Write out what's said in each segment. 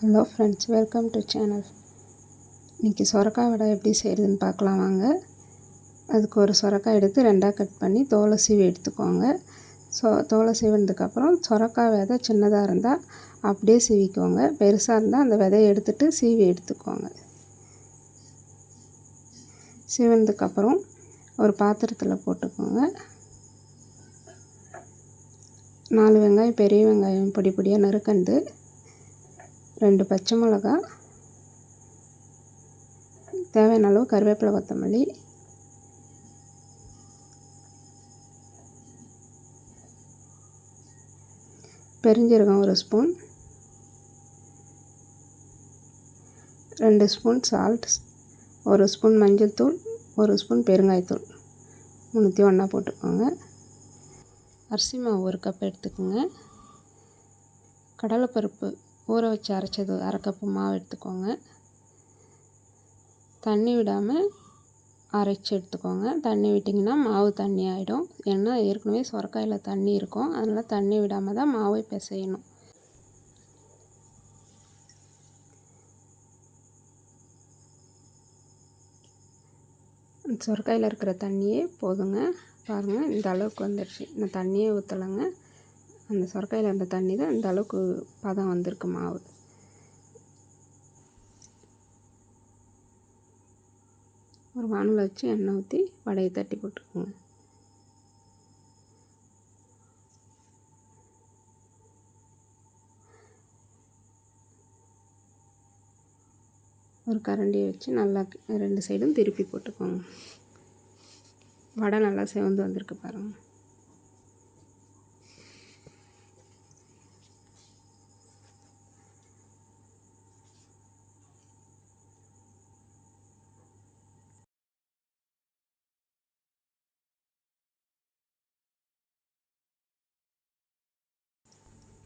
Hello friends, welcome to channel. இன்றைக்கி சொரக்காய் வடை எப்படி செய்கிறதுன்னு பார்க்கலாம் வாங்க. அதுக்கு ஒரு சொரக்காய் எடுத்து ரெண்டாக கட் பண்ணி தோலை சீவி எடுத்துக்கோங்க. தோலை சீவினதுக்கப்புறம் சொரக்காய் விதை சின்னதாக இருந்தால் அப்படியே சீவிக்கோங்க. பெருசாக இருந்தால் அந்த விதையை எடுத்துகிட்டு சீவி எடுத்துக்கோங்க. சீவினதுக்கப்புறம் ஒரு பாத்திரத்தில் போட்டுக்கோங்க. 4 வெங்காயம், பெரிய வெங்காயம் பொடி பொடியாக நறுக்கண்டு, 2 பச்சை மிளகா, தேவையான அளவு கருவேப்பிலை, கொத்தமல்லி, பெருஞ்சீரகம் 1 ஸ்பூன், 2 ஸ்பூன் சால்ட், 1 ஸ்பூன் மஞ்சள் தூள், 1 ஸ்பூன் பெருங்காயத்தூள், மூணுத்தையும் ஒன்றா போட்டுக்கோங்க. அரிசி மாவு 1 கப் எடுத்துக்கோங்க. கடலைப்பருப்பு ஊற வச்சு அரைச்சது 1/2 கப்பு மாவு எடுத்துக்கோங்க. தண்ணி விடாமல் அரைச்சி எடுத்துக்கோங்க. தண்ணி விட்டிங்கன்னா மாவு தண்ணி ஆகிடும். ஏன்னா ஏற்கனவே சொரக்காயில் தண்ணி இருக்கும். அதனால் தண்ணி விடாமல் தான் மாவை பிசையணும். சொரக்காயில் இருக்கிற தண்ணியே போதுங்க. பாருங்கள், இந்த அளவுக்கு வந்துடுச்சு. இந்த தண்ணியே ஊற்றலைங்க. அந்த சொரக்காயில் இருந்த தண்ணி தான் இந்த அளவுக்கு பதம் வந்திருக்கு மாவு. ஒரு வானலில் வச்சு எண்ணெய் ஊற்றி வடையை தட்டி போட்டுக்கோங்க. ஒரு கரண்டியை வச்சு நல்லா 2 சைடும் திருப்பி போட்டுக்கோங்க. வடை நல்லா செவந்து வந்திருக்கு பாருங்கள்.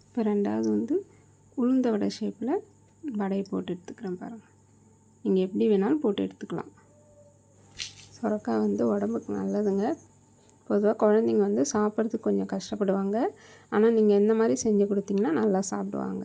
இப்போ 2வது உளுந்த வடை ஷேப்பில் வடையை போட்டு எடுத்துக்கிறேன் பாருங்கள். நீங்கள் எப்படி வேணாலும் போட்டு எடுத்துக்கலாம். சொரக்காய் உடம்புக்கு நல்லதுங்க. பொதுவாக குழந்தைங்க சாப்பிட்றதுக்கு கொஞ்சம் கஷ்டப்படுவாங்க. ஆனால் நீங்கள் இந்த மாதிரி செஞ்சு கொடுத்தீங்கன்னா நல்லா சாப்பிடுவாங்க.